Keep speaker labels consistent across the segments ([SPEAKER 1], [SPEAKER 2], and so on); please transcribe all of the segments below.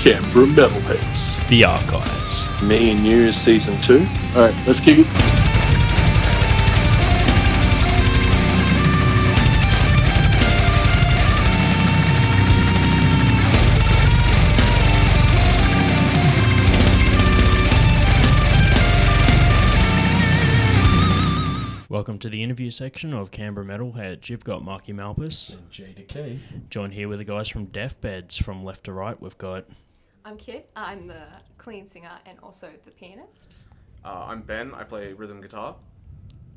[SPEAKER 1] Canberra Metalheads.
[SPEAKER 2] The Archives.
[SPEAKER 1] Me and You Season 2. Alright, let's kick it.
[SPEAKER 2] Welcome to the interview section of Canberra Metalheads. You've got Marky Malphas
[SPEAKER 3] and JDecay.
[SPEAKER 2] Joined here with the guys from Deathbeds. From left to right, we've got...
[SPEAKER 4] I'm Kit. I'm the clean singer and also the pianist.
[SPEAKER 5] I'm Ben. I play rhythm guitar.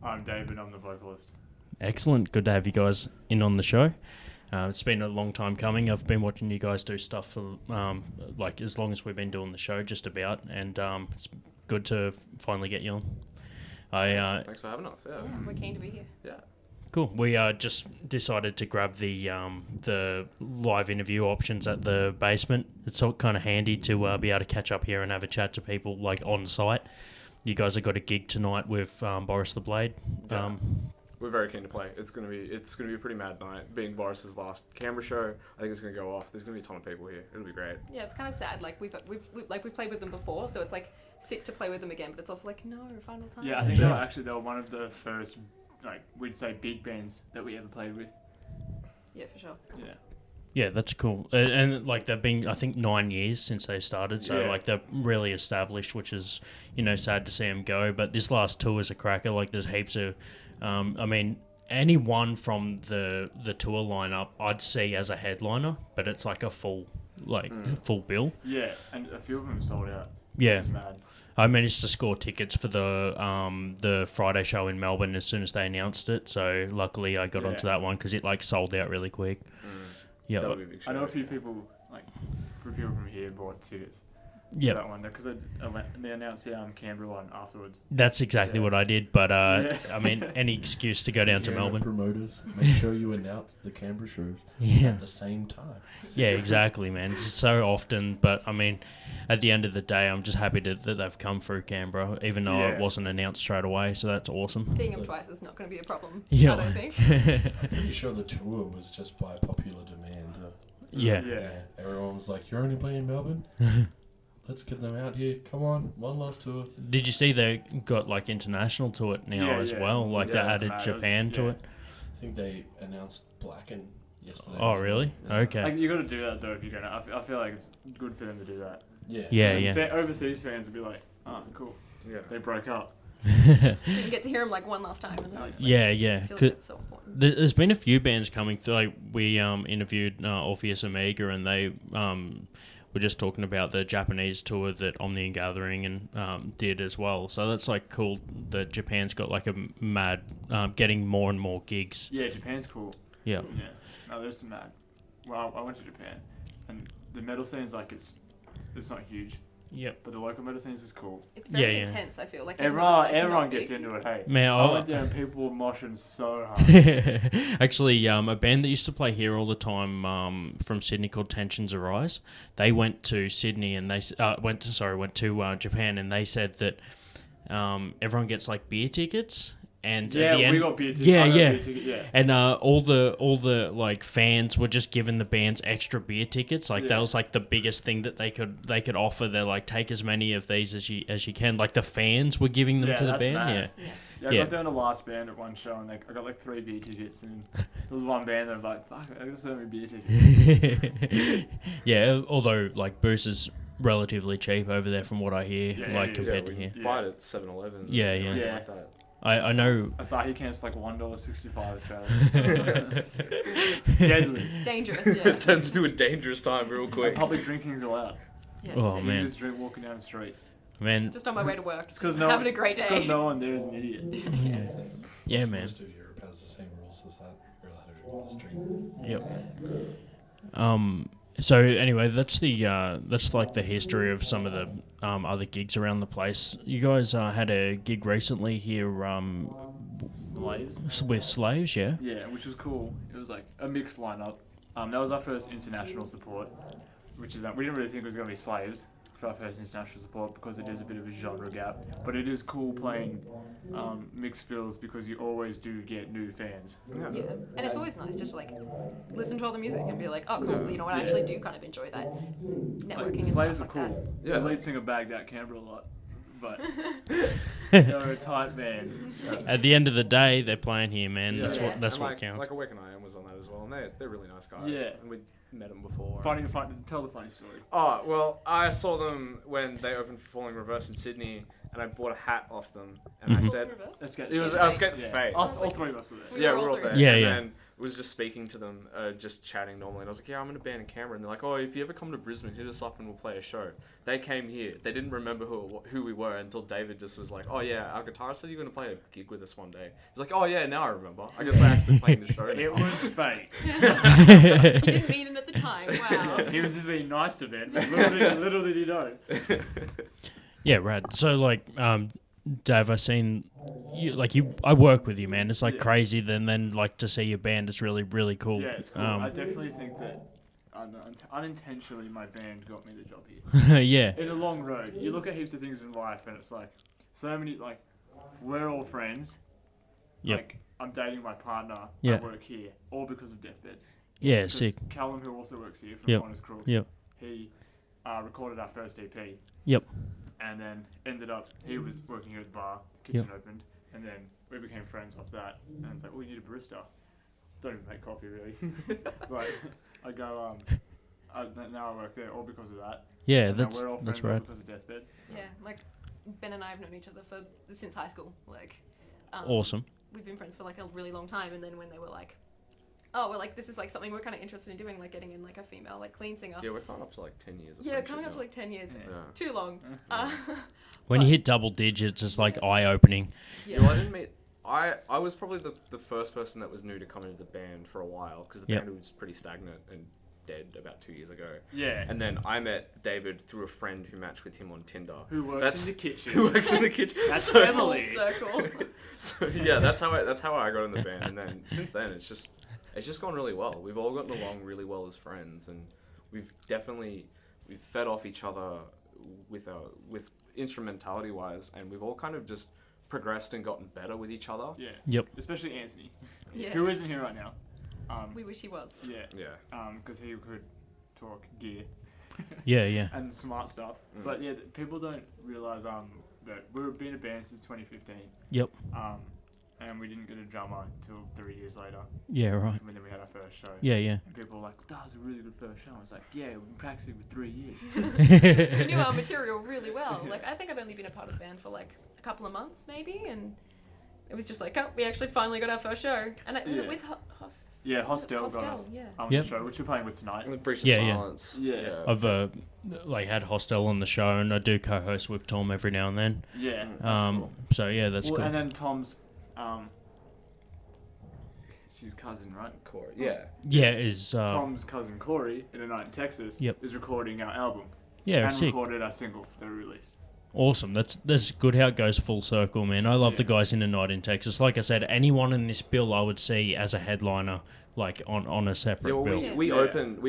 [SPEAKER 6] I'm David. I'm the vocalist.
[SPEAKER 2] Excellent. Good to have you guys in on the show. It's been a long time coming. I've been watching you guys do stuff for like as long as we've been doing the show, just about. And it's good to finally get you on.
[SPEAKER 5] Thanks for having us.
[SPEAKER 4] Yeah, we're keen to be here.
[SPEAKER 5] Yeah.
[SPEAKER 2] Cool. We just decided to grab the live interview options at the basement. It's all kind of handy to be able to catch up here and have a chat to people like on site. You guys have got a gig tonight with Boris the Blade.
[SPEAKER 5] Yeah. We're very keen to play. It's gonna be a pretty mad night. Being Boris's last Canberra show, I think it's gonna go off. There's gonna be a ton of people here. It'll be great.
[SPEAKER 4] Yeah, it's kind of sad. Like we've played with them before, so it's like sick to play with them again. But it's also like no final time.
[SPEAKER 6] Yeah, I think they were one of the first, like we'd say, big bands that we ever played with.
[SPEAKER 4] Yeah, for sure.
[SPEAKER 6] Yeah.
[SPEAKER 2] Yeah, that's cool. And like they've been, I think, 9 years since they started. So like they're really established, which is, sad to see them go. But this last tour is a cracker. Like there's heaps of, I mean, anyone from the tour lineup I'd see as a headliner, but it's like a full bill.
[SPEAKER 6] Yeah, and a few of them sold out.
[SPEAKER 2] Yeah.
[SPEAKER 6] It's mad.
[SPEAKER 2] I managed to score tickets for the Friday show in Melbourne as soon as they announced it. So luckily I got onto that one because it like sold out really quick. Yeah,
[SPEAKER 5] that would be a big show.
[SPEAKER 6] I know a few people from here bought tickets.
[SPEAKER 2] Yeah,
[SPEAKER 6] that one because they announced the Canberra one afterwards.
[SPEAKER 2] That's exactly what I did. But I mean, any excuse to go down to Melbourne.
[SPEAKER 3] Promoters, make sure you announce the Canberra shows at the same time.
[SPEAKER 2] Yeah, exactly, man. It's so often, but I mean, at the end of the day, I'm just happy that they've come through Canberra, even though it wasn't announced straight away. So that's awesome.
[SPEAKER 4] Seeing them twice is not going to be a problem.
[SPEAKER 2] Yeah.
[SPEAKER 4] I don't think.
[SPEAKER 3] Pretty sure the tour was just by popular demand.
[SPEAKER 2] Yeah.
[SPEAKER 3] Everyone was like, "You're only playing in Melbourne." Let's get them out here. Come on, one last tour.
[SPEAKER 2] Did you see they got like international to it now as well? Like they added Japan to it.
[SPEAKER 3] I think they announced Blacken yesterday.
[SPEAKER 2] Oh, really?
[SPEAKER 3] Yeah.
[SPEAKER 2] Okay.
[SPEAKER 6] Like, you got to do that though if you're gonna. I feel like it's good for them to do that.
[SPEAKER 2] Yeah.
[SPEAKER 6] Overseas fans would be like, "Oh, cool.
[SPEAKER 5] Yeah.
[SPEAKER 6] They broke up."
[SPEAKER 4] Didn't get to hear them like one last time. And like,
[SPEAKER 2] Yeah.
[SPEAKER 4] I feel like it's so important.
[SPEAKER 2] There's been a few bands coming through. Like we interviewed Orpheus Omega, and they were just talking about the Japanese tour that Omni and Gathering and did as well. So that's like cool that Japan's got like a mad getting more and more gigs.
[SPEAKER 6] Yeah, Japan's cool.
[SPEAKER 2] Yeah.
[SPEAKER 6] Yeah. No, there's some mad. Well, I went to Japan, and the metal scene's like it's not huge.
[SPEAKER 2] Yep.
[SPEAKER 6] But the local metal scenes is cool.
[SPEAKER 4] It's very intense. I feel like
[SPEAKER 6] everyone gets into it. Hey,
[SPEAKER 2] man,
[SPEAKER 6] I went there and people were moshing so hard.
[SPEAKER 2] Actually, a band that used to play here all the time from Sydney called Tensions Arise. They went to Sydney and they went to Japan, and they said that everyone gets like beer tickets. And at the end,
[SPEAKER 6] we got beer tickets.
[SPEAKER 2] Beer
[SPEAKER 6] ticket,
[SPEAKER 2] And all the like fans were just giving the bands extra beer tickets. Like that was like the biggest thing that they could offer. They're like, take as many of these as you can. Like the fans were giving them to the band.
[SPEAKER 6] Mad. I got down to last band at one show, and I got like 3 beer tickets, and there was one band that was like, fuck, I got so many beer tickets.
[SPEAKER 2] Yeah, although like booze is relatively cheap over there from what I hear, compared to here.
[SPEAKER 5] Buy it at 7-Eleven.
[SPEAKER 2] Yeah.
[SPEAKER 5] Like that.
[SPEAKER 2] I know.
[SPEAKER 6] Asahi can's like $1.65 Australian. Deadly.
[SPEAKER 4] Dangerous, yeah.
[SPEAKER 5] It turns into a dangerous time real quick.
[SPEAKER 6] Public drinking's allowed.
[SPEAKER 4] Yes.
[SPEAKER 2] Oh,
[SPEAKER 6] You
[SPEAKER 2] man.
[SPEAKER 6] can just drink walking down the street.
[SPEAKER 2] Man.
[SPEAKER 4] Just on my way to work. Just
[SPEAKER 6] having
[SPEAKER 4] a great day.
[SPEAKER 6] It's because no one there is an idiot.
[SPEAKER 2] Yeah, man.
[SPEAKER 3] Most of Europe has the same rules as that. You're allowed to drink on the street.
[SPEAKER 2] Yep. So anyway, that's like the history of some of the other gigs around the place. You guys had a gig recently here
[SPEAKER 6] Slaves?
[SPEAKER 2] with Slaves, yeah?
[SPEAKER 6] Yeah, which was cool. It was like a mixed lineup. That was our first international support, which is we didn't really think it was going to be Slaves try first international support because it is a bit of a genre gap. But it is cool playing mixed bills because you always do get new fans.
[SPEAKER 4] Yeah, and it's always nice just to like listen to all the music and be like, oh cool, you know what, I actually do kind of enjoy that networking
[SPEAKER 6] Like,
[SPEAKER 4] and
[SPEAKER 6] Slaves
[SPEAKER 4] stuff
[SPEAKER 6] are
[SPEAKER 4] like
[SPEAKER 6] cool.
[SPEAKER 4] that.
[SPEAKER 5] Yeah.
[SPEAKER 6] The lead singer bagged out Canberra a lot, but they're a tight band.
[SPEAKER 2] At the end of the day, they're playing here, man.
[SPEAKER 5] Yeah.
[SPEAKER 2] That's
[SPEAKER 4] Yeah.
[SPEAKER 2] what
[SPEAKER 5] And like,
[SPEAKER 2] counts.
[SPEAKER 5] Like Awaken I Am was on that as well, and they're really nice guys.
[SPEAKER 6] Yeah.
[SPEAKER 5] And we met them before.
[SPEAKER 6] Funny, tell the funny story.
[SPEAKER 5] Oh, well, I saw them when they opened for Falling Reverse in Sydney, and I bought a hat off them, and I said,
[SPEAKER 4] Reverse?
[SPEAKER 6] Let's get
[SPEAKER 5] I was getting fake.
[SPEAKER 6] All three of us are there.
[SPEAKER 4] We
[SPEAKER 5] Yeah,
[SPEAKER 4] were
[SPEAKER 5] we're
[SPEAKER 4] all
[SPEAKER 5] all
[SPEAKER 4] three.
[SPEAKER 5] there.
[SPEAKER 2] Yeah,
[SPEAKER 5] and
[SPEAKER 2] yeah.
[SPEAKER 5] then was just speaking to them, just chatting normally, and I was like, yeah, I'm in a band in Canberra, and they're like, oh, if you ever come to Brisbane, hit us up and we'll play a show. They came here. They didn't remember who we were until David just was like, oh yeah, our guitarist said you're going to play a gig with us one day. He's like, oh yeah, now I remember. I guess we're actually playing the show now.
[SPEAKER 6] It was fake.
[SPEAKER 4] He didn't mean it at the time. Wow.
[SPEAKER 6] He was just being nice to Ben. But little did he know.
[SPEAKER 2] Yeah, rad. So, like, Dave, I've seen you. Like, I work with you, man. It's like
[SPEAKER 6] Yeah.
[SPEAKER 2] crazy. Then, like, to see your band is really, really cool.
[SPEAKER 6] Yeah, it's cool. I definitely think that unintentionally my band got me the job here.
[SPEAKER 2] yeah,
[SPEAKER 6] In a long road, you look at heaps of things in life, and it's like so many. Like, we're all friends.
[SPEAKER 2] Yep.
[SPEAKER 6] Like, I'm dating my partner.
[SPEAKER 2] Yeah.
[SPEAKER 6] I work here, all because of Deathbeds.
[SPEAKER 2] yeah,
[SPEAKER 6] 'Cause
[SPEAKER 2] sick.
[SPEAKER 6] Callum, who also works here from
[SPEAKER 2] Yep.
[SPEAKER 6] Honest Crooks,
[SPEAKER 2] Yep.
[SPEAKER 6] he recorded our first EP.
[SPEAKER 2] Yep.
[SPEAKER 6] And then ended up, he was working here at the bar, kitchen opened, and then we became friends off that. And it's like, oh, you need a barista. Don't even make coffee, really. But I go, now I work there all because of that.
[SPEAKER 2] Yeah,
[SPEAKER 6] And now
[SPEAKER 2] that's
[SPEAKER 6] we're all friends
[SPEAKER 2] that's
[SPEAKER 6] all
[SPEAKER 2] right.
[SPEAKER 6] because of Deathbeds.
[SPEAKER 4] Yeah, like Ben and I have known each other since high school. Like,
[SPEAKER 2] Awesome.
[SPEAKER 4] we've been friends for like a really long time, and then when they were like, oh, well, like this is like something we're kind of interested in doing, like getting in like a female like clean singer.
[SPEAKER 5] Yeah, we're coming up to like 10 years of
[SPEAKER 4] Yeah,
[SPEAKER 5] friendship
[SPEAKER 4] coming up to
[SPEAKER 5] now.
[SPEAKER 4] like 10 years.
[SPEAKER 6] Yeah.
[SPEAKER 4] Too long.
[SPEAKER 2] When you
[SPEAKER 4] but-
[SPEAKER 2] hit double digits, it's like
[SPEAKER 4] Yeah.
[SPEAKER 2] eye opening.
[SPEAKER 5] Yeah, well, I didn't meet... I was probably the first person that was new to come into the band for a while, because the
[SPEAKER 2] Yep.
[SPEAKER 5] band was pretty stagnant and dead about 2 years ago.
[SPEAKER 6] Yeah.
[SPEAKER 5] And then I met David through a friend who matched with him on Tinder.
[SPEAKER 6] Who works
[SPEAKER 5] That's-
[SPEAKER 6] in the kitchen.
[SPEAKER 5] Who works in the kitchen.
[SPEAKER 6] That's
[SPEAKER 5] so,
[SPEAKER 4] Full
[SPEAKER 6] Emily.
[SPEAKER 4] circle.
[SPEAKER 5] so yeah, that's how I got in the band. And then since then, it's just gone really well. We've all gotten along really well as friends, and we've fed off each other with instrumentality wise, and we've all kind of just progressed and gotten better with each other.
[SPEAKER 6] Yeah.
[SPEAKER 2] Yep.
[SPEAKER 6] Especially Anthony,
[SPEAKER 4] Yeah.
[SPEAKER 6] who isn't here right now.
[SPEAKER 4] We wish he was.
[SPEAKER 6] Yeah.
[SPEAKER 5] Yeah.
[SPEAKER 6] Because he could talk gear
[SPEAKER 2] Yeah, yeah.
[SPEAKER 6] and smart stuff.
[SPEAKER 5] Mm.
[SPEAKER 6] But yeah, people don't realize that we've been a band since 2015.
[SPEAKER 2] Yep.
[SPEAKER 6] And we didn't get a drummer until 3 years later.
[SPEAKER 2] Yeah, right.
[SPEAKER 6] When then we had our first show.
[SPEAKER 2] Yeah, yeah.
[SPEAKER 6] And people were like, that was a really good first show. I was like, yeah, we've been practicing for 3 years.
[SPEAKER 4] We knew our material really well. Like, I think I've only been a part of the band for like a couple of months, maybe, and it was just like, oh, we actually finally got our first show. And it was
[SPEAKER 6] Yeah.
[SPEAKER 4] it with
[SPEAKER 6] Yeah, Hostel got us
[SPEAKER 4] yeah.
[SPEAKER 2] Yep.
[SPEAKER 6] the show, which we're playing with tonight.
[SPEAKER 5] And the Breach of
[SPEAKER 2] Yeah, yeah.
[SPEAKER 5] Silence.
[SPEAKER 6] Yeah.
[SPEAKER 2] I've like had Hostel on the show, and I do co-host with Tom every now and then.
[SPEAKER 6] Yeah.
[SPEAKER 5] cool.
[SPEAKER 2] So yeah, that's
[SPEAKER 6] Well,
[SPEAKER 2] cool.
[SPEAKER 6] and then Tom's, it's his cousin, right?
[SPEAKER 5] Corey. Yeah.
[SPEAKER 2] Yeah, is
[SPEAKER 6] Tom's cousin Corey, in a night in Texas,
[SPEAKER 2] Yep.
[SPEAKER 6] is recording our album.
[SPEAKER 2] yeah,
[SPEAKER 6] and
[SPEAKER 2] sick.
[SPEAKER 6] recorded our single that we released.
[SPEAKER 2] Awesome. That's good how it goes full circle, man. I love the guys in the night in Texas. Like I said, anyone in this bill I would see as a headliner, like on a separate
[SPEAKER 5] Yeah, well,
[SPEAKER 2] bill.
[SPEAKER 5] we
[SPEAKER 6] Yeah.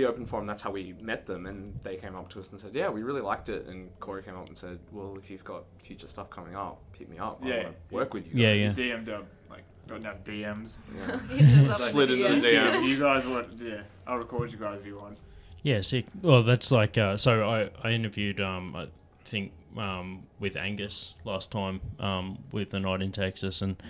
[SPEAKER 5] opened for them. That's how we met them, and they came up to us and said, "Yeah, we really liked it." And Corey came up and said, "Well, if you've got future stuff coming up, pick me up. I
[SPEAKER 6] Yeah.
[SPEAKER 5] want to work with you."
[SPEAKER 2] Yeah,
[SPEAKER 5] guys."
[SPEAKER 6] He's DM'd up, like, got enough DMs.
[SPEAKER 5] Yeah.
[SPEAKER 4] Slid
[SPEAKER 5] into the DMs.
[SPEAKER 6] You guys want, yeah, I'll record you guys if you want.
[SPEAKER 2] Yeah, sick. Well, that's like so I interviewed I think with Angus last time with the night in Texas, and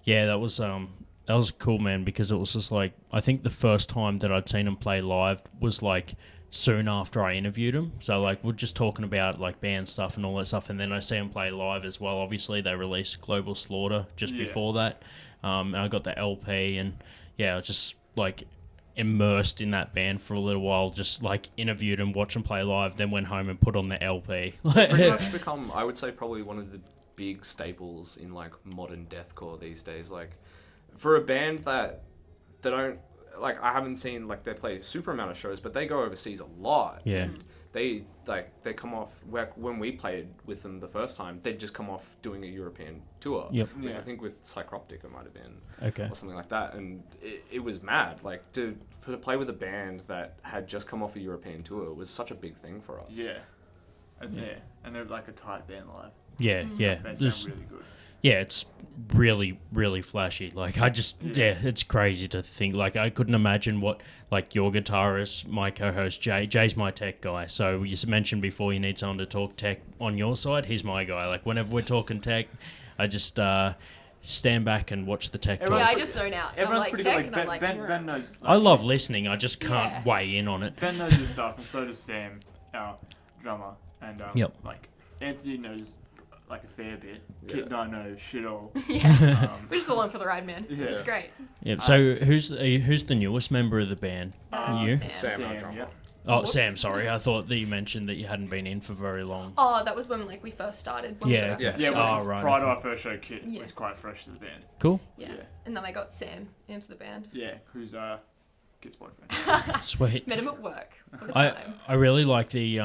[SPEAKER 2] yeah, that was cool, man, because it was just like, I think the first time that I'd seen him play live was like soon after I interviewed him. So like we're just talking about like band stuff and all that stuff, and then I see him play live as well. Obviously they released Global Slaughter just before that, and I got the LP, and yeah, I was just like immersed in that band for a little while, just like interviewed him, watched him play live, then went home and put on the LP.
[SPEAKER 5] Pretty much become, I would say, probably one of the big staples in like modern deathcore these days. Like for a band that they don't, like, I haven't seen like they play a super amount of shows, but they go overseas a lot.
[SPEAKER 2] Yeah.
[SPEAKER 5] And they come off, when we played with them the first time, they'd just come off doing a European tour.
[SPEAKER 2] Yep.
[SPEAKER 5] I think with Psychroptic it might have been.
[SPEAKER 2] Okay.
[SPEAKER 5] Or something like that, and it was mad. Like to play with a band that had just come off a European tour was such a big thing for us.
[SPEAKER 6] Yeah. And they're like a tight band live.
[SPEAKER 2] Yeah, yeah.
[SPEAKER 6] They
[SPEAKER 2] There's-
[SPEAKER 6] sound really good.
[SPEAKER 2] Yeah, it's really, really flashy. Like, it's crazy to think. Like, I couldn't imagine what, like, your guitarist, my co-host, Jay's my tech guy. So you mentioned before you need someone to talk tech on your side. He's my guy. Like, whenever we're talking tech, I just stand back and watch the tech talk.
[SPEAKER 4] Yeah, I just zone out. I'm
[SPEAKER 6] Everyone's
[SPEAKER 4] like
[SPEAKER 6] pretty
[SPEAKER 4] tech,
[SPEAKER 6] good.
[SPEAKER 4] and I'm like,
[SPEAKER 6] Ben knows.
[SPEAKER 2] I love listening. I just can't
[SPEAKER 4] Yeah.
[SPEAKER 2] weigh in on it.
[SPEAKER 6] Ben knows his stuff, and so does Sam, our drummer. And
[SPEAKER 2] Yep.
[SPEAKER 6] like Anthony knows like a fair bit.
[SPEAKER 5] Yeah.
[SPEAKER 6] Kit don't know shit all.
[SPEAKER 4] yeah.
[SPEAKER 6] Um,
[SPEAKER 4] We're just along for the ride, man.
[SPEAKER 6] Yeah.
[SPEAKER 4] It's great.
[SPEAKER 2] Yeah. So who's the newest member of the band? You?
[SPEAKER 5] Sam, our drummer.
[SPEAKER 6] yeah.
[SPEAKER 2] Oh,
[SPEAKER 4] Whoops.
[SPEAKER 2] Sam. Sorry, I thought that you mentioned that you hadn't been in for very long.
[SPEAKER 4] Oh, that was when like we first started. When
[SPEAKER 2] Yeah.
[SPEAKER 4] we got our
[SPEAKER 5] Yeah.
[SPEAKER 4] first
[SPEAKER 6] Yeah,
[SPEAKER 4] show.
[SPEAKER 2] Oh, right,
[SPEAKER 6] prior to
[SPEAKER 2] okay.
[SPEAKER 6] our first show, Kit
[SPEAKER 4] Yeah.
[SPEAKER 6] was quite fresh to the band.
[SPEAKER 2] Cool.
[SPEAKER 4] Yeah.
[SPEAKER 6] Yeah.
[SPEAKER 4] And then I got Sam into the band.
[SPEAKER 6] Yeah, who's Kit's boyfriend.
[SPEAKER 2] Sweet.
[SPEAKER 4] Met him at work all the
[SPEAKER 2] I
[SPEAKER 4] time.
[SPEAKER 2] I really like the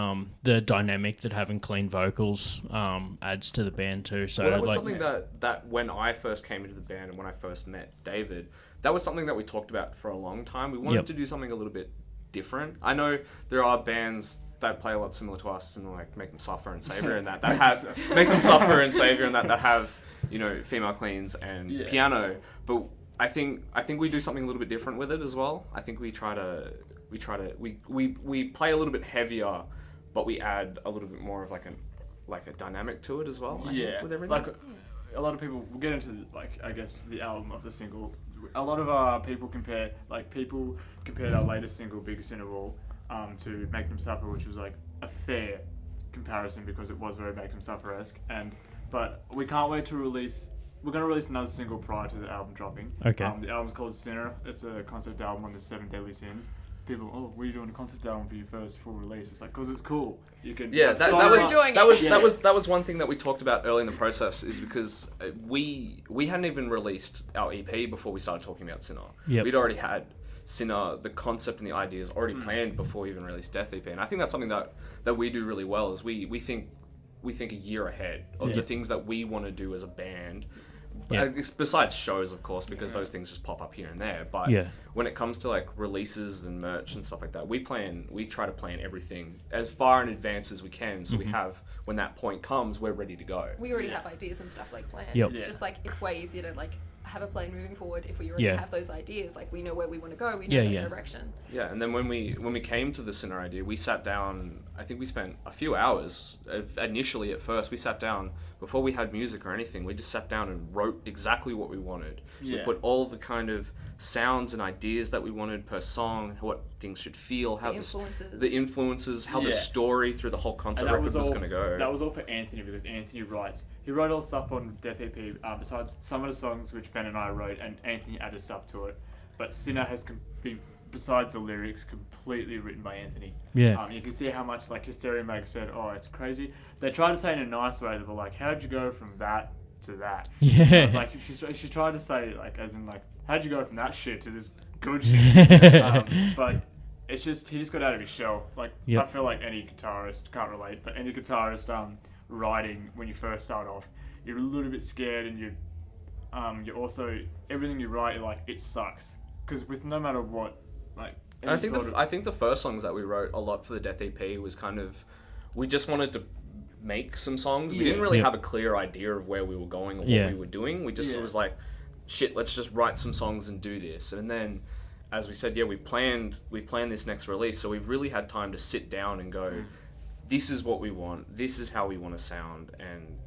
[SPEAKER 2] dynamic that having clean vocals adds to the band too. So
[SPEAKER 5] Well, that was
[SPEAKER 2] like,
[SPEAKER 5] something that when I first came into the band and when I first met David, that was something that we talked about for a long time. We wanted
[SPEAKER 2] Yep.
[SPEAKER 5] to do something a little bit different. I know there are bands that play a lot similar to us and like Make Them Suffer and Savior and that have Make Them Suffer and Savior and that have, you know, female cleans and
[SPEAKER 6] Yeah.
[SPEAKER 5] piano, but I think we do something a little bit different with it as well. I think we play a little bit heavier, but we add a little bit more of like a dynamic to it as well. I think,
[SPEAKER 6] Yeah,
[SPEAKER 5] with everything.
[SPEAKER 6] like a lot of people. We'll get into like I guess the album of the single. A lot of people compared our latest single, Biggest Sin of All, to Make Them Suffer, which was like a fair comparison because it was very Make Them Suffer-esque. But we can't wait to release. We're going to release another single prior to the album dropping.
[SPEAKER 2] Okay.
[SPEAKER 6] The album's called Sinner. It's a concept album on the 7 Deadly Sins. People, what are you doing a concept album for your first full release? It's like, because it's cool. You can.
[SPEAKER 5] Yeah,
[SPEAKER 6] like,
[SPEAKER 5] that
[SPEAKER 6] song
[SPEAKER 5] was
[SPEAKER 6] art-
[SPEAKER 4] doing
[SPEAKER 5] that
[SPEAKER 4] it.
[SPEAKER 5] was
[SPEAKER 6] Yeah.
[SPEAKER 5] that was one thing that we talked about early in the process is because we hadn't even released our EP before we started talking about Sinner.
[SPEAKER 2] Yep.
[SPEAKER 5] We'd already had Sinner, the concept and the ideas already planned before we even released Death EP, and I think that's something that we do really well is we think a year ahead of the things that we want to do as a band.
[SPEAKER 2] Yeah.
[SPEAKER 5] Besides shows, of course, because those things just pop up here and there. But
[SPEAKER 2] Yeah.
[SPEAKER 5] when it comes to like releases and merch and stuff like that, we try to plan everything as far in advance as we can. So we have, when that point comes, we're ready to go.
[SPEAKER 4] We already have ideas and stuff like planned.
[SPEAKER 2] Yep.
[SPEAKER 4] It's
[SPEAKER 6] Yeah.
[SPEAKER 4] just like it's way easier to like have a plan moving forward if we already
[SPEAKER 2] Yeah.
[SPEAKER 4] have those ideas. Like we know where we want to go. We know
[SPEAKER 2] Yeah,
[SPEAKER 4] the
[SPEAKER 2] yeah.
[SPEAKER 4] direction.
[SPEAKER 5] Yeah, and then when we came to the Sinner idea, we sat down. I think we spent a few hours initially. At first, we sat down before we had music or anything. We just sat down and wrote exactly what we wanted. We
[SPEAKER 6] Yeah.
[SPEAKER 5] put all the kind of sounds and ideas that we wanted per song, what things should feel, how the influences, how the
[SPEAKER 6] Yeah.
[SPEAKER 5] story through the whole concept
[SPEAKER 6] And that
[SPEAKER 5] record was
[SPEAKER 6] all-
[SPEAKER 5] going to go.
[SPEAKER 6] That was all for Anthony because Anthony writes. He wrote all stuff on Death EP besides some of the songs which Ben and I wrote, and Anthony added stuff to it. But Sinner has been, besides the lyrics, completely written by Anthony.
[SPEAKER 2] Yeah.
[SPEAKER 6] You can see how much like Hysteria Mag said, "Oh, it's crazy." They tried to say it in a nice way. They were like, "How'd you go from that to that?"
[SPEAKER 2] Yeah.
[SPEAKER 6] I was like, she tried to say like, as in like, "How'd you go from that shit to this good shit?" But it's just he just got out of his shell. Like
[SPEAKER 2] Yep.
[SPEAKER 6] I feel like any guitarist can't relate, but any guitarist writing when you first start off, you're a little bit scared, and you're also everything you write, you're like it sucks because with no matter what, like.
[SPEAKER 5] And I think the first songs that we wrote a lot for the Death EP was kind of, we just wanted to make some songs. We didn't really
[SPEAKER 2] Yeah.
[SPEAKER 5] have a clear idea of where we were going or what
[SPEAKER 2] Yeah.
[SPEAKER 5] we were doing. We just
[SPEAKER 6] Yeah.
[SPEAKER 5] was like, shit, let's just write some songs and do this. And then, as we said, we planned this next release, so we've really had time to sit down and go, this is what we want, this is how we want to sound, and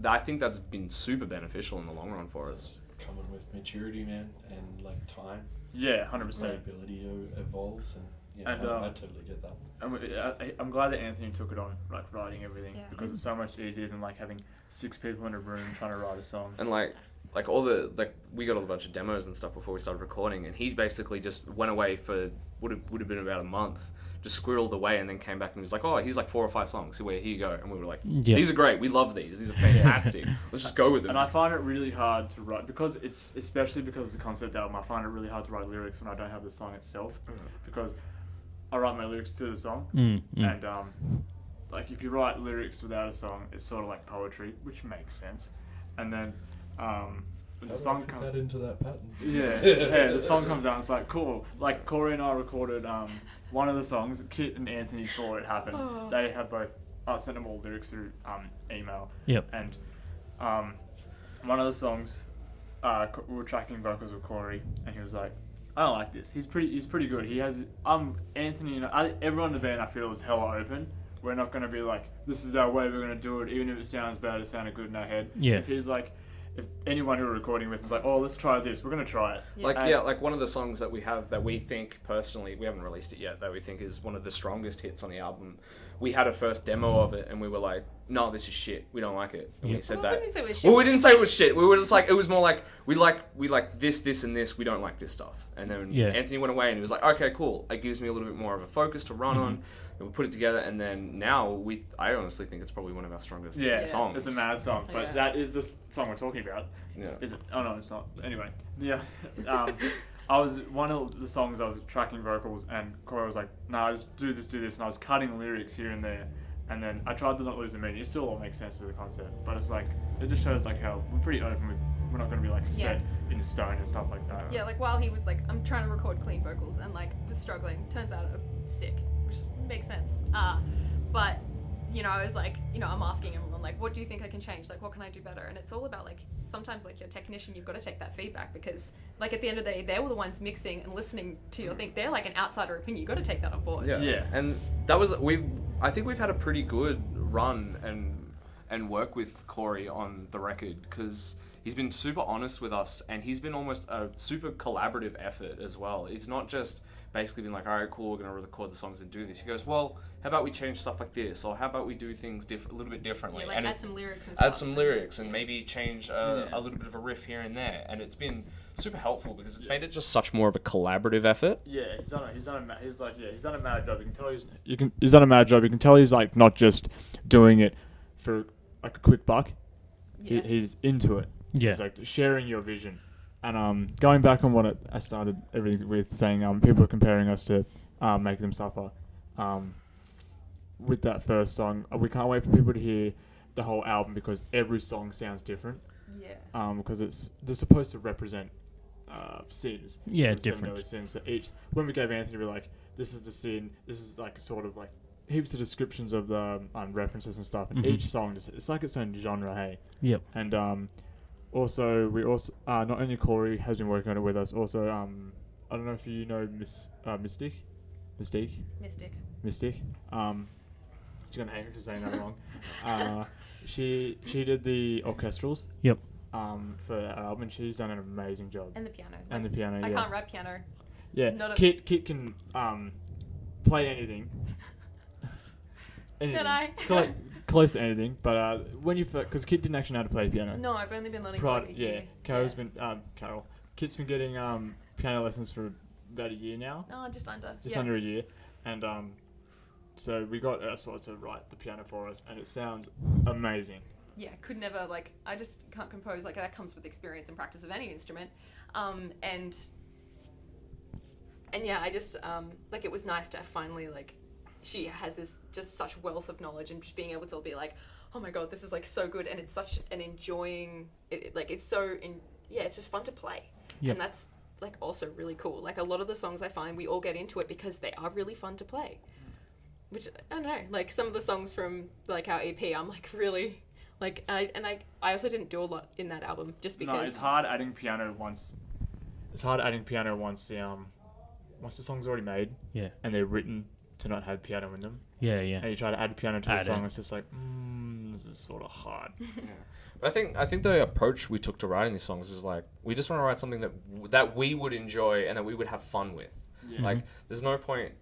[SPEAKER 5] I think that's been super beneficial in the long run for us.
[SPEAKER 3] Coming with maturity, man, and like time.
[SPEAKER 6] Yeah,
[SPEAKER 3] My
[SPEAKER 6] 100%.
[SPEAKER 3] ability evolves, and
[SPEAKER 6] And,
[SPEAKER 3] I totally get that.
[SPEAKER 6] I'm glad that Anthony took it on, like writing everything,
[SPEAKER 4] Yeah.
[SPEAKER 6] because it's so much easier than like having 6 people in a room trying to write a song.
[SPEAKER 5] And like all we got a bunch of demos and stuff before we started recording, and he basically just went away for would have been about a month, just squirreled away, and then came back and he was like, oh, here's like 4 or 5 songs, here you go. And we were like,
[SPEAKER 2] Yeah.
[SPEAKER 5] these are great, we love these are fantastic, let's just go with them.
[SPEAKER 6] And I find it really hard to write because especially because it's a concept album. I find it really hard to write lyrics when I don't have the song itself, because I write my lyrics to the song, and like if you write lyrics without a song, it's sort of like poetry, which makes sense. And then when the song comes.
[SPEAKER 3] that into that pattern.
[SPEAKER 6] Yeah, the song comes out and it's like, cool. Like, Corey and I recorded one of the songs. Kit and Anthony saw it happen.
[SPEAKER 4] Oh.
[SPEAKER 6] They have both I sent them all lyrics through email.
[SPEAKER 2] Yep.
[SPEAKER 6] And one of the songs, we were tracking vocals with Corey, and he was like, I don't like this. He's pretty good. He has Anthony. Everyone in the band I feel is hella open. We're not gonna be like, this is our way. We're gonna do it, even if it sounds bad. It sounded good in our head.
[SPEAKER 2] Yeah.
[SPEAKER 6] If he's like, if anyone who we're recording with is like, oh, let's try this. We're gonna try it.
[SPEAKER 4] Yeah.
[SPEAKER 5] Like one of the songs that we have that we think personally, we haven't released it yet, that we think is one of the strongest hits on the album. We had a first demo of it, and we were like, no, this is shit. We don't like it. And we said that.
[SPEAKER 4] We didn't say it was shit.
[SPEAKER 5] Well, we didn't say it was shit. We were just like, it was more like, we like this, and this. We don't like this stuff. And then Anthony went away, and he was like, okay, cool. It gives me a little bit more of a focus to run on. And we put it together, and then now I honestly think it's probably one of our strongest songs.
[SPEAKER 6] It's a mad song, but that is the song we're talking about.
[SPEAKER 5] Yeah.
[SPEAKER 6] Is it? Oh no, it's not. Anyway, yeah. I was one of the songs I was tracking vocals, and Corey was like, "No, just do this," and I was cutting lyrics here and there, and then I tried to not lose the meaning. It still all makes sense to the concept, but it's like it just shows like how we're pretty open with. We're not going to be like set in stone and stuff like that.
[SPEAKER 4] Yeah, like while he was like, I'm trying to record clean vocals and like was struggling. Turns out I'm sick, which makes sense. But you know, I was like, you know, I'm asking him, I'm like, what do you think I can change? Like, what can I do better? And it's all about like, sometimes like your technician, you've got to take that feedback because like at the end of the day, they were the ones mixing and listening to your thing. They're like an outsider opinion. You've got to take that on board.
[SPEAKER 5] Yeah. And that was I think we've had a pretty good run and work with Corey on the record because he's been super honest with us and he's been almost a super collaborative effort as well. It's not just basically been like, all right, cool, we're going to record the songs and do this. He goes, well, how about we change stuff like this? Or how about we do things a little bit differently?
[SPEAKER 4] Yeah, like
[SPEAKER 5] and
[SPEAKER 4] add some lyrics and stuff.
[SPEAKER 5] Add some lyrics and maybe change a little bit of a riff here and there. And it's been super helpful because it's made it just such more of a collaborative effort.
[SPEAKER 6] Yeah, he's done a mad job. You can tell he's done a mad job. You can tell he's like not just doing it for like a quick buck.
[SPEAKER 4] Yeah.
[SPEAKER 6] He's into it.
[SPEAKER 2] Yeah.
[SPEAKER 6] It's like sharing your vision. And going back on what I started everything with saying people are comparing us to Make Them Suffer. With that first song, we can't wait for people to hear the whole album because every song sounds different.
[SPEAKER 4] Yeah.
[SPEAKER 6] Because they're supposed to represent scenes.
[SPEAKER 2] Yeah,
[SPEAKER 6] different.
[SPEAKER 2] different.
[SPEAKER 6] Scenes. So when we gave Anthony, we were like, this is the scene, this is like sort of like heaps of descriptions of the references and stuff. And each song, it's like its own genre, hey?
[SPEAKER 2] Yep.
[SPEAKER 6] And also, not only Corey has been working on it with us, also, I don't know if you know Mystic. She's going to hate me for saying that wrong. She did the orchestrals.
[SPEAKER 2] Yep.
[SPEAKER 6] For that album, and she's done an amazing job.
[SPEAKER 4] And the piano.
[SPEAKER 6] And the piano,
[SPEAKER 4] I can't rap piano.
[SPEAKER 6] Yeah, Kit can play anything.
[SPEAKER 4] Can I?
[SPEAKER 6] Close to anything, but when you because Kit didn't actually know how to play piano.
[SPEAKER 4] No, I've only been learning for like a year.
[SPEAKER 6] Carol's been Kit's been getting piano lessons for about a year now.
[SPEAKER 4] Oh, just under.
[SPEAKER 6] Under a year, and so we got Ursula to write the piano for us, and it sounds amazing.
[SPEAKER 4] Yeah, could never I just can't compose that comes with experience and practice of any instrument, and yeah, I just it was nice to finally she has this just such wealth of knowledge and just being able to be like, oh my god, this is so good, and it's such an enjoying it's so it's just fun to play.
[SPEAKER 2] Yep.
[SPEAKER 4] And that's also really cool. A lot of the songs I find we all get into it because they are really fun to play, which I don't know, some of the songs from our EP I'm really I also didn't do a lot in that album just because.
[SPEAKER 6] No, it's hard adding piano once the song's already made.
[SPEAKER 2] Yeah.
[SPEAKER 6] And they're written to not have piano in them.
[SPEAKER 2] Yeah.
[SPEAKER 6] And you try to add piano to the song, it's just this is sort of hard.
[SPEAKER 5] But I think the approach we took to writing these songs is we just want to write something that we would enjoy and that we would have fun with. Yeah. There's no point.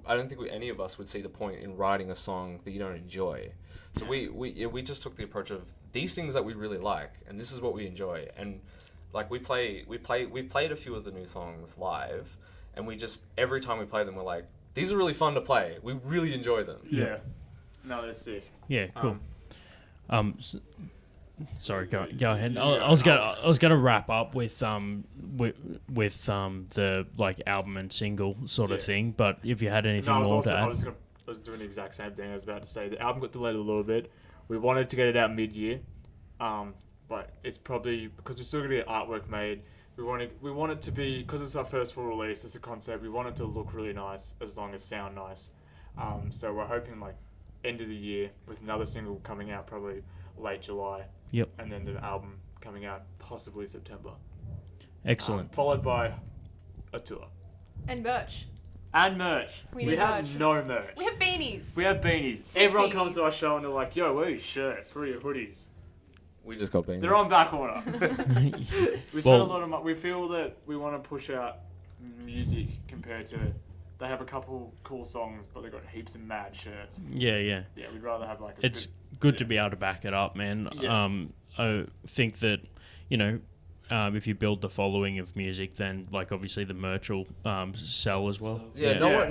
[SPEAKER 5] I don't think any of us would see the point in writing a song that you don't enjoy. So we just took the approach of these things that we really like, and this is what we enjoy. And we've played a few of the new songs live, and we just every time we play them, we're like, these are really fun to play. We really enjoy them.
[SPEAKER 6] Yeah. No, they're sick.
[SPEAKER 2] Yeah, cool. Sorry, go ahead. I was gonna wrap up with the album and single sort of thing, but if you had anything more to add.
[SPEAKER 6] I was doing the exact same thing I was about to say. The album got delayed a little bit. We wanted to get it out mid-year, but it's probably because we're still going to get artwork made. We want it to be, because it's our first full release, it's a concept, we want it to look really nice as long as sound nice. So we're hoping end of the year with another single coming out probably late July.
[SPEAKER 2] Yep.
[SPEAKER 6] And then the album coming out possibly September.
[SPEAKER 2] Excellent.
[SPEAKER 6] Followed by a tour.
[SPEAKER 4] And merch.
[SPEAKER 6] And merch.
[SPEAKER 4] We
[SPEAKER 6] We
[SPEAKER 4] need
[SPEAKER 6] have
[SPEAKER 4] merch.
[SPEAKER 6] no merch.
[SPEAKER 4] We have beanies.
[SPEAKER 6] We have beanies.
[SPEAKER 4] Sick
[SPEAKER 6] Everyone comes to
[SPEAKER 4] beanies.
[SPEAKER 6] our show and they're like, yo, where are your shirts? Where are your hoodies?
[SPEAKER 5] We just got beans.
[SPEAKER 6] They're on back order. We spend
[SPEAKER 2] Well-
[SPEAKER 6] a lot of money. We feel that we want to push out music compared to... They have a couple cool songs, but they've got heaps of mad shirts.
[SPEAKER 2] Yeah.
[SPEAKER 6] Yeah, we'd rather have like a
[SPEAKER 2] It's
[SPEAKER 6] good...
[SPEAKER 2] good to be able to back it up, man.
[SPEAKER 6] Yeah.
[SPEAKER 2] I think that, if you build the following of music, then like obviously the merch will sell as well.
[SPEAKER 5] Yeah,
[SPEAKER 6] Yeah.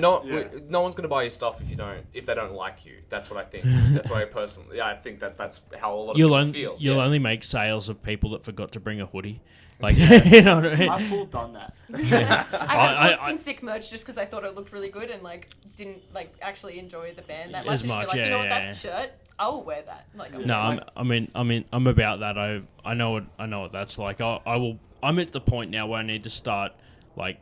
[SPEAKER 5] no one's gonna buy your stuff if they don't like you. That's what I think. That's why I personally, I think that's how a lot of people feel.
[SPEAKER 2] You'll only make sales of people that forgot to bring a hoodie. Like, you know what I mean?
[SPEAKER 6] I've full done that.
[SPEAKER 4] I have
[SPEAKER 2] I-
[SPEAKER 4] bought some sick merch just because I thought it looked really good and like didn't like actually enjoy the band that much.
[SPEAKER 2] As
[SPEAKER 4] Just
[SPEAKER 2] much,
[SPEAKER 4] be like,
[SPEAKER 2] yeah,
[SPEAKER 4] you know what,
[SPEAKER 2] yeah,
[SPEAKER 4] that's shirt. I'll wear that. Like,
[SPEAKER 2] No, I'm about that. I know what that's like. I'm at the point now where I need to start like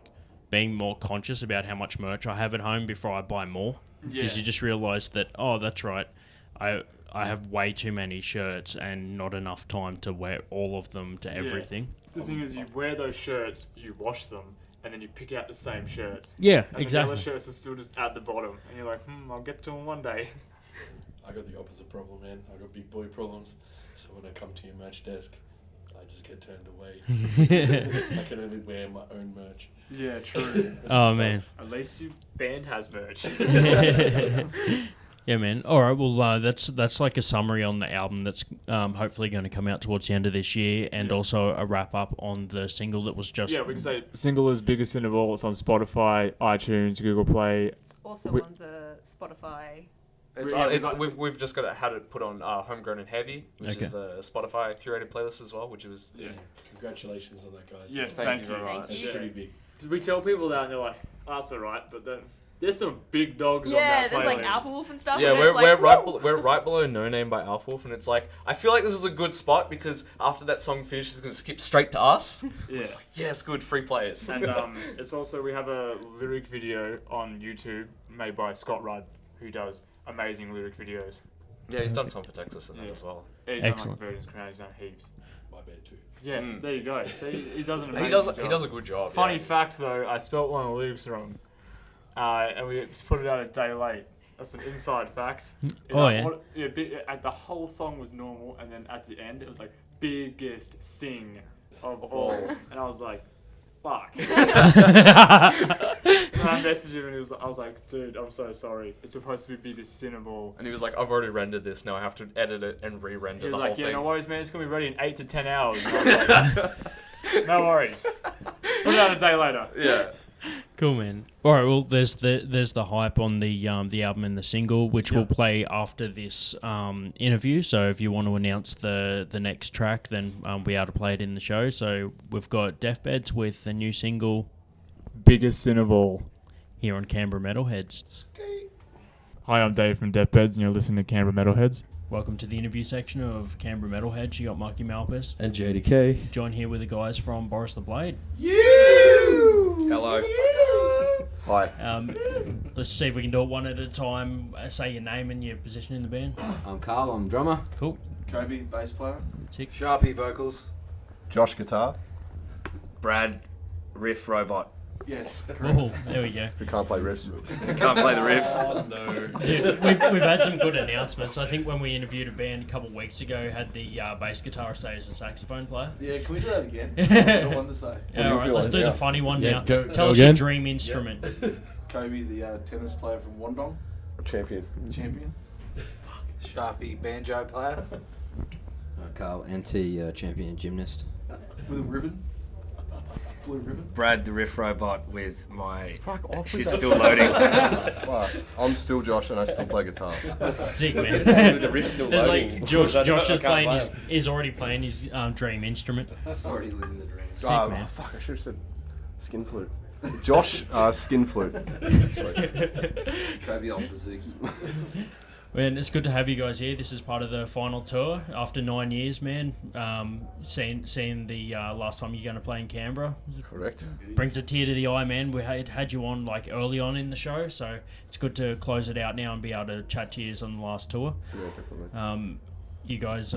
[SPEAKER 2] being more conscious about how much merch I have at home before I buy more. Because
[SPEAKER 6] Yeah.
[SPEAKER 2] you just realise that that's right. I have way too many shirts and not enough time to wear all of them to everything.
[SPEAKER 6] The thing is, you wear those shirts, you wash them, and then you pick out the same shirts.
[SPEAKER 2] Yeah,
[SPEAKER 6] And the
[SPEAKER 2] exactly.
[SPEAKER 6] other shirts are still just at the bottom, and you're like, I'll get to them one day.
[SPEAKER 3] I got the opposite problem, man. I got big boy problems. So when I come to your merch desk, I just get turned away. I can only wear my own merch.
[SPEAKER 6] Yeah, true.
[SPEAKER 2] Oh man.
[SPEAKER 6] At least your band has merch.
[SPEAKER 2] Yeah, man. All right. Well, that's like a summary on the album that's hopefully going to come out towards the end of this year, and also a wrap up on the single that was just.
[SPEAKER 6] Yeah, we can say single is biggest sin of all. It's on Spotify, iTunes, Google Play.
[SPEAKER 4] It's also
[SPEAKER 6] We-
[SPEAKER 4] on the Spotify.
[SPEAKER 5] We've just had it put on Homegrown and Heavy, which
[SPEAKER 2] Okay.
[SPEAKER 5] is the Spotify curated playlist as well, which was
[SPEAKER 6] Yeah.
[SPEAKER 3] Congratulations on that, guys.
[SPEAKER 6] Yes,
[SPEAKER 5] Thank
[SPEAKER 6] thank
[SPEAKER 5] you
[SPEAKER 6] you.
[SPEAKER 5] very
[SPEAKER 4] Thank
[SPEAKER 5] much.
[SPEAKER 3] That's
[SPEAKER 4] you.
[SPEAKER 3] pretty big.
[SPEAKER 6] We tell people that, and they're like, that's alright, but then there's some big dogs on
[SPEAKER 4] Yeah,
[SPEAKER 6] that
[SPEAKER 4] there's like
[SPEAKER 6] playlist.
[SPEAKER 4] Alpha Wolf and stuff.
[SPEAKER 5] Yeah,
[SPEAKER 4] and
[SPEAKER 5] we're,
[SPEAKER 4] it's like,
[SPEAKER 5] we're right below No Name by Alpha Wolf, and it's like I feel like this is a good spot because after that song finishes, it's gonna skip straight to us.
[SPEAKER 6] Yeah.
[SPEAKER 5] It's like yes, good free players.
[SPEAKER 6] And it's also, we have a lyric video on YouTube made by Scott Rudd, who does amazing lyric videos.
[SPEAKER 5] Yeah, he's done some for Texas and that
[SPEAKER 6] Yeah.
[SPEAKER 5] as well.
[SPEAKER 6] He's done
[SPEAKER 2] Excellent.
[SPEAKER 6] like Virgin's Crown, he's done heaps.
[SPEAKER 3] My bad too.
[SPEAKER 6] Yes,
[SPEAKER 5] Mm.
[SPEAKER 6] there you go. See, he does an amazing
[SPEAKER 5] He does
[SPEAKER 6] job.
[SPEAKER 5] a good job.
[SPEAKER 6] Funny
[SPEAKER 5] yeah.
[SPEAKER 6] fact though, I spelt one of the lyrics wrong, and we just put it out a day late. That's an inside fact.
[SPEAKER 2] Oh, yeah.
[SPEAKER 6] The whole song was normal, and then at the end it was like biggest sing of all, and I was like, fuck. And I messaged him, and I was like, dude, I'm so sorry. It's supposed to be the sin of all.
[SPEAKER 5] And he was like, I've already rendered this. Now I have to edit it and
[SPEAKER 6] He
[SPEAKER 5] re-render
[SPEAKER 6] was
[SPEAKER 5] the
[SPEAKER 6] like,
[SPEAKER 5] whole
[SPEAKER 6] yeah,
[SPEAKER 5] thing.
[SPEAKER 6] no worries, man. It's gonna be ready in 8 to 10 hours. And I was like, no worries. Put it out a day later.
[SPEAKER 5] Yeah.
[SPEAKER 2] Cool, man. All right. Well, there's the hype on the album and the single, which will play after this interview. So if you want to announce the next track, then we'll be able to play it in the show. So we've got Deathbeds with the new single
[SPEAKER 6] Biggest sin of all.
[SPEAKER 2] here on Canberra Metalheads.
[SPEAKER 6] Hi, I'm Dave from Deathbeds, and you're listening to Canberra Metalheads.
[SPEAKER 2] Welcome to the interview section of Canberra Metalheads. You got Marky Malphas,
[SPEAKER 3] And JDecay.
[SPEAKER 2] joined here with the guys from Boris the Blade.
[SPEAKER 5] Hello.
[SPEAKER 7] Hi,
[SPEAKER 2] Let's see if we can do it one at a time. Say your name and your position in the band.
[SPEAKER 7] I'm Carl, I'm drummer.
[SPEAKER 2] Cool.
[SPEAKER 3] Kobe, bass player.
[SPEAKER 2] Sick.
[SPEAKER 8] Sharpie vocals.
[SPEAKER 7] Josh guitar,
[SPEAKER 8] Brad, riff robot.
[SPEAKER 3] Yes.
[SPEAKER 2] Oh, there we go.
[SPEAKER 7] who can't play riffs.
[SPEAKER 8] Can't play the riffs.
[SPEAKER 3] Oh no.
[SPEAKER 2] Dude, we've had some good announcements. I think when we interviewed a band a couple of weeks ago, had the bass guitarist say as a saxophone player.
[SPEAKER 3] Yeah, can we do that again? I got one to say.
[SPEAKER 2] Yeah, all right, let's do the funny one now.
[SPEAKER 3] go
[SPEAKER 2] Tell us your
[SPEAKER 6] again.
[SPEAKER 2] dream instrument.
[SPEAKER 3] Kobe, the tennis player from Wandong,
[SPEAKER 7] Champion.
[SPEAKER 3] champion.
[SPEAKER 8] Sharpie banjo player.
[SPEAKER 7] Carl, anti-champion gymnast.
[SPEAKER 3] With a ribbon. Blue ribbon.
[SPEAKER 8] Brad, the riff robot with my
[SPEAKER 3] Fuck off
[SPEAKER 8] shit
[SPEAKER 3] with that.
[SPEAKER 8] still loading.
[SPEAKER 7] Wow. I'm still Josh and I still play guitar.
[SPEAKER 2] Sick, man.
[SPEAKER 8] The riff's still
[SPEAKER 2] There's
[SPEAKER 8] loading.
[SPEAKER 2] like Josh is
[SPEAKER 8] I can't
[SPEAKER 2] playing
[SPEAKER 8] play
[SPEAKER 2] his,
[SPEAKER 8] it.
[SPEAKER 2] is already playing his dream instrument.
[SPEAKER 8] Already living the dream.
[SPEAKER 2] Sick, man.
[SPEAKER 7] Fuck, I should have said skin flute. Josh, skin flute. Sweet.
[SPEAKER 8] Kobe on Bazooki.
[SPEAKER 2] Man, it's good to have you guys here. This is part of the final tour after 9 years, man. Seeing the last time you're going to play in Canberra.
[SPEAKER 7] Correct.
[SPEAKER 2] Brings a tear to the eye, man. We had you on like early on in the show, so it's good to close it out now and be able to chat to you on the last tour.
[SPEAKER 7] Yeah, definitely.
[SPEAKER 2] You guys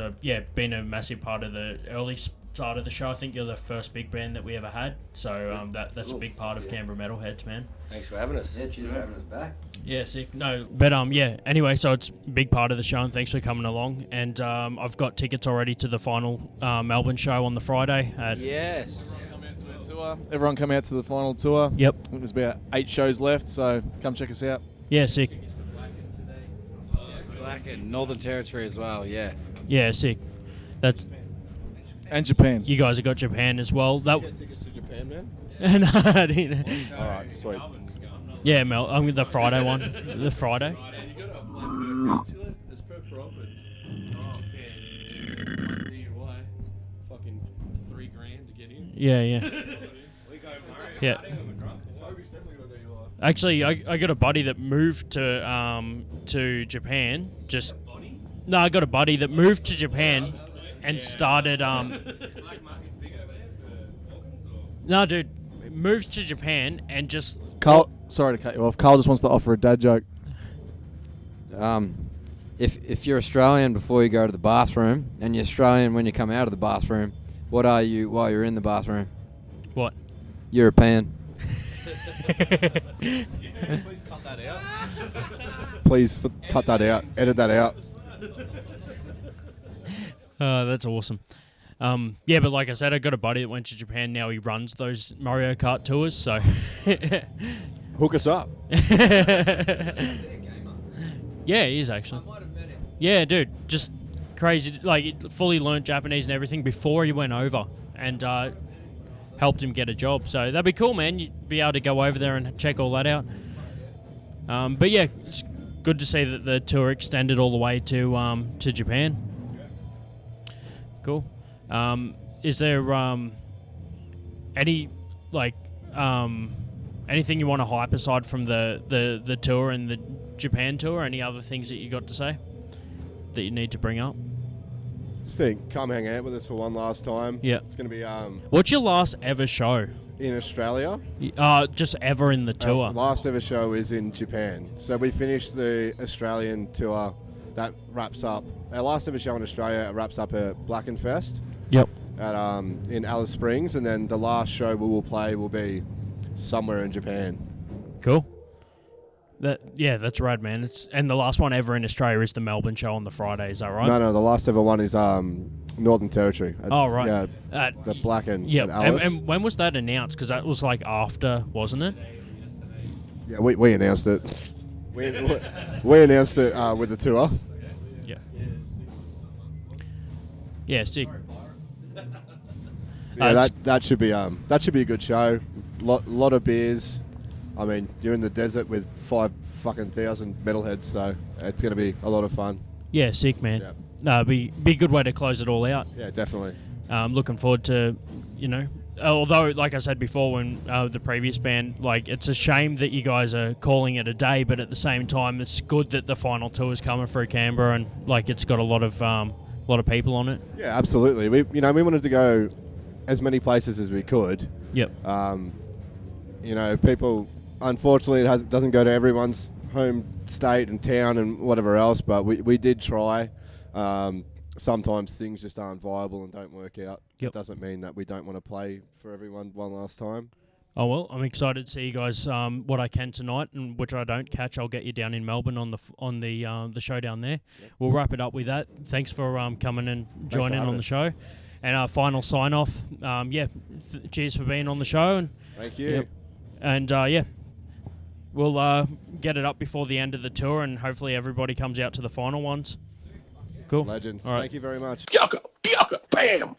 [SPEAKER 2] been a massive part of the early start of the show. I think you're the first big band that we ever had, so that's a big part of Canberra Metalheads, man.
[SPEAKER 8] Thanks for having us.
[SPEAKER 7] Yeah, cheers for having us back.
[SPEAKER 2] Yeah, sick. No, but anyway, so it's a big part of the show, and thanks for coming along. And I've got tickets already to the final Melbourne show on the Friday.
[SPEAKER 9] Yes. Come out to our tour. Everyone come out to the final tour.
[SPEAKER 2] Yep.
[SPEAKER 9] I think there's about 8 shows left, so come check us out.
[SPEAKER 2] Yeah, sick.
[SPEAKER 10] Black and Northern Territory as well, yeah.
[SPEAKER 2] Yeah, sick.
[SPEAKER 9] And Japan.
[SPEAKER 2] You guys have got Japan as well. That.
[SPEAKER 7] Get tickets to Japan, man.
[SPEAKER 2] No, I didn't.
[SPEAKER 7] All right, sweet.
[SPEAKER 2] Yeah, I'm with the Friday one. The Friday.
[SPEAKER 3] You got to apply for it. It's per province. Oh, okay. Fucking $3,000 to get in.
[SPEAKER 2] Yeah. Yeah. Actually, I got a buddy that moved to Japan. I got a buddy that moved to Japan and started. No, dude, moved to Japan and just.
[SPEAKER 9] Carl, sorry to cut you off. Carl just wants to offer a dad joke.
[SPEAKER 7] If you're Australian before you go to the bathroom, and you're Australian when you come out of the bathroom, what are you while you're in the bathroom?
[SPEAKER 2] What?
[SPEAKER 7] European.
[SPEAKER 10] Please cut that out.
[SPEAKER 7] Please cut that out. Edit that out.
[SPEAKER 2] That's awesome. But like I said, I got a buddy that went to Japan. Now he runs those Mario Kart tours. So
[SPEAKER 7] Hook us up.
[SPEAKER 2] yeah, he is actually. Yeah, dude, just crazy. Like, he fully learnt Japanese and everything before he went over, and helped him get a job. So that'd be cool, man. You'd be able to go over there and check all that out. But yeah, it's good to see that the tour extended all the way to Japan. Cool. Is there any anything you want to hype aside from the tour and the Japan tour? Any other things that you got to say that you need to bring up?
[SPEAKER 11] Just think, come hang out with us for one last time.
[SPEAKER 2] Yeah.
[SPEAKER 11] It's going to be
[SPEAKER 2] What's your last ever show?
[SPEAKER 11] in Australia.
[SPEAKER 2] Just ever in the tour.
[SPEAKER 11] Our last ever show is in Japan. So we finished the Australian tour. That wraps up. Our last ever show in Australia wraps up at Blackenfest.
[SPEAKER 2] Yep.
[SPEAKER 11] At in Alice Springs, and then the last show we will play will be somewhere in Japan.
[SPEAKER 2] Cool. That's rad, man. And the last one ever in Australia is the Melbourne show on the Friday. Is that right?
[SPEAKER 11] No, the last ever one is Northern Territory.
[SPEAKER 2] Right.
[SPEAKER 11] Yeah, the Blacken.
[SPEAKER 2] Yeah.
[SPEAKER 11] At Alice.
[SPEAKER 2] And when was that announced? Because that was like after, wasn't it?
[SPEAKER 11] Yeah, we announced it. We announced it with the tour.
[SPEAKER 2] Yeah. Yeah, sick.
[SPEAKER 11] Yeah, that should be a good show. Lot of beers. I mean, you're in the desert with 5,000 metalheads, so it's going to be a lot of fun.
[SPEAKER 2] Yeah, sick, man.
[SPEAKER 11] Yeah.
[SPEAKER 2] No, be a good way to close it all out.
[SPEAKER 11] Yeah, definitely.
[SPEAKER 2] Looking forward to, although, like I said before, when the previous band, like, it's a shame that you guys are calling it a day, but at the same time, it's good that the final tour is coming through Canberra, and like it's got a lot of people on it.
[SPEAKER 11] Yeah, absolutely. We wanted to go as many places as we could.
[SPEAKER 2] Yep.
[SPEAKER 11] People, unfortunately, it doesn't go to everyone's home state and town and whatever else, but we did try. Sometimes things just aren't viable and don't work out.
[SPEAKER 2] Yep.
[SPEAKER 11] It doesn't mean that we don't want to play for everyone one last time.
[SPEAKER 2] Oh, well, I'm excited to see you guys what I can tonight, and which I don't catch, I'll get you down in Melbourne on the show down there. Yep. We'll wrap it up with that. Thanks for coming and joining on the show. And our final sign-off, cheers for being on the show. And
[SPEAKER 11] thank you.
[SPEAKER 2] Yep. And, we'll get it up before the end of the tour, and hopefully everybody comes out to the final ones. Cool.
[SPEAKER 11] Legends.
[SPEAKER 2] All right.
[SPEAKER 11] Thank you very much.
[SPEAKER 1] Bam!